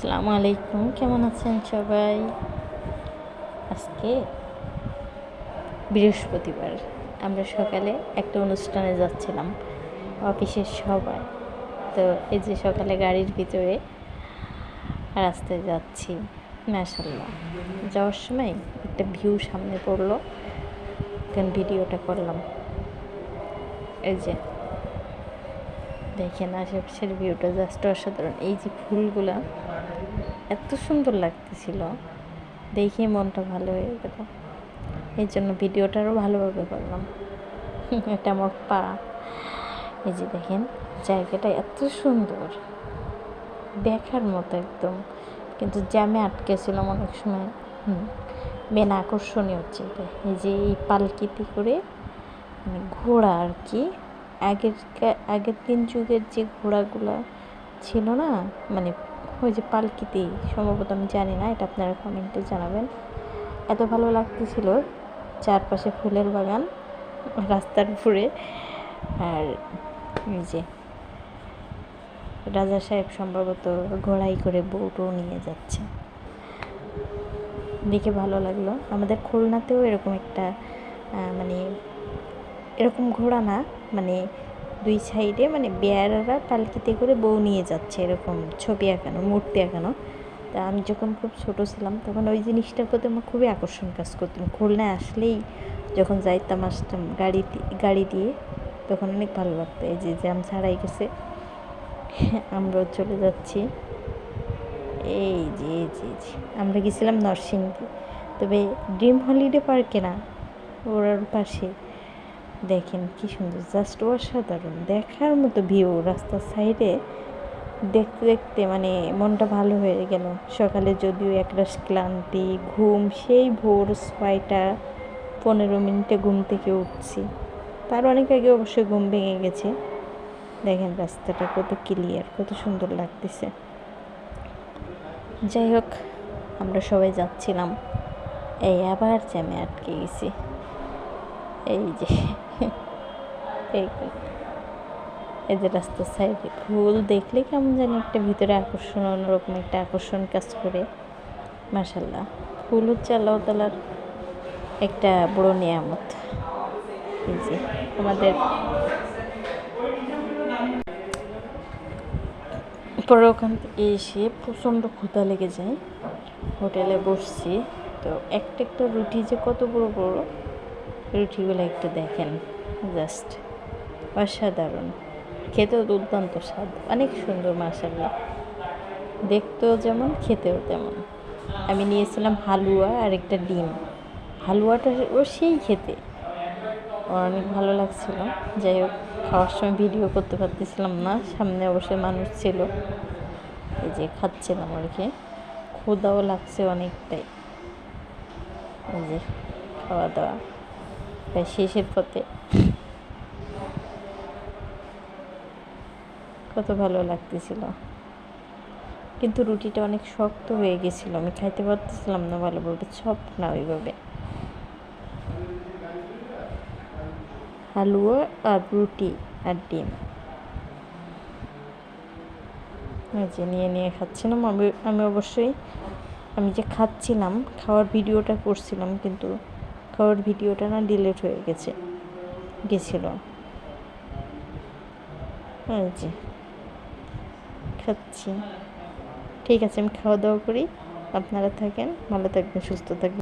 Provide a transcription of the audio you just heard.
আসসালামু আলাইকুম, কেমন আছেন সবাই? আজকে বৃহস্পতিবার, আমরা সকালে একটা অনুষ্ঠানে যাচ্ছিলাম, অফিসের সবাই। তো এই যে সকালে গাড়ির ভিতরে রাস্তায় যাচ্ছি, মাশাআল্লাহ যাওয়ার সময় একটা ভিউ সামনে পড়লো, তখন ভিডিওটা করলাম। এই যে দেখেন আশেপাশের ভিউটা জাস্ট অসাধারণ। এই যে ফুলগুলা এত সুন্দর লাগতেছিল, দেখে মনটা ভালো হয়ে গেল। এই জন্য ভিডিওটা আরও ভালোভাবে করলাম। এটা আমার পা। এই যে দেখেন জায়গাটা এত সুন্দর, দেখার মতো একদম, কিন্তু জ্যামে আটকেছিলাম অনেক সময়। মেন আকর্ষণীয় হচ্ছে এটা। এই যে এই পালকিতে করে মানে ঘোড়া আর কি, আগের দিন যুগের যে ঘোড়াগুলো ছিল না, মানে ওই যে পালকিতেই সম্ভবত, আমি জানি না, এটা আপনারা কমেন্টে জানাবেন। এত ভালো লাগতেছিল, চারপাশে ফুলের বাগান রাস্তার উপরে, আর এই যে রাজা সাহেব সম্ভবত ঘোড়াই করে বউটও নিয়ে যাচ্ছে, দেখে ভালো লাগলো। আমাদের খুলনাতেও এরকম একটা মানে এরকম ঘোড়া না, মানে দুই সাইডে মানে বেয়ারারা পালকিতে করে বউ নিয়ে যাচ্ছে, এরকম ছবি আঁকানো, মূর্তি আঁকানো। তা আমি যখন খুব ছোটো ছিলাম তখন ওই জিনিসটার প্রতি আমার খুবই আকর্ষণ কাজ করতাম। খুলনায় আসলেই যখন যাইতাম আসতাম গাড়ি দিয়ে, তখন অনেক ভালো লাগতো। এই যে জ্যাম ছাড়াই গেছে, আমরাও চলে যাচ্ছি। এই যে আমরা গেছিলাম নরসিংদী, তবে ড্রিম হলিডে পার্কে না, ওর পাশে। দেখেন কি সুন্দর, জাস্ট অসাধারণ, দেখার মতো ভিউ। রাস্তার সাইডে দেখতে দেখতে মানে মনটা ভালো হয়ে গেল। সকালে যদিও একরাশ ক্লান্তি, ঘুম, সেই ভোর 6টা 15 ঘুম থেকে উঠছি, তার অনেক আগে অবশ্যই ঘুম ভেঙে গেছে। দেখেন রাস্তাটা কত ক্লিয়ার, কত সুন্দর লাগতেছে। যাই হোক, আমরা সবাই যাচ্ছিলাম, এই আবার জ্যামে আটকে গেছি। এই যে এই যে রাস্তার সাইডে ফুল দেখলে কেমন জানি একটা ভিতরে আকর্ষণ, অন্যরকম একটা আকর্ষণ কাজ করে। মাশাআল্লাহ, ফুল হচ্ছে আল্লাহ তাআলার একটা বড় নিয়ামত। এই যে আমাদের পরে ওখান থেকে এসে প্রচণ্ড ক্ষুধা লেগে যায়, হোটেলে বসছি। তো একটা রুটি যে কত বড় বড়, রুটিগুলো একটু দেখেন, জাস্ট অসাধারণ, খেতেও দুর্দান্ত স্বাদ, অনেক সুন্দর মাশাআল্লাহ, দেখতেও যেমন খেতেও তেমন। আমি নিয়েছিলাম হালুয়া আর একটা ডিম। হালুয়াটা ও সেই খেতে অনেক ভালো লাগছিল। যাই হোক, খাওয়ার সময় ভিডিও করতে পারতেছিলাম না, সামনে অবশ্যই মানুষ ছিল। এই যে খাচ্ছিলাম আর কি, ক্ষুধাও লাগছে অনেকটাই। এই যে খাওয়া দাওয়া প্রায় শেষের পথে, কত ভালো লাগতেছিল, কিন্তু রুটিটা অনেক শক্ত হয়ে গেছিলো, আমি খাইতে পারতেছিলাম না ভালোভাবে, সফট না ওইভাবে। হালুয়া আর রুটি আর ডিম যে নিয়ে খাচ্ছিলাম। আমি অবশ্যই আমি যে খাচ্ছিলাম, খাওয়ার ভিডিওটা করছিলাম, কিন্তু খাওয়ার ভিডিওটা না ডিলিট হয়ে গেছিল। এই যে খাচ্ছি। ঠিক আছে, আমি খাওয়া দাওয়া করি, আপনারা থাকেন, ভালো থাকবেন, সুস্থ থাকবেন।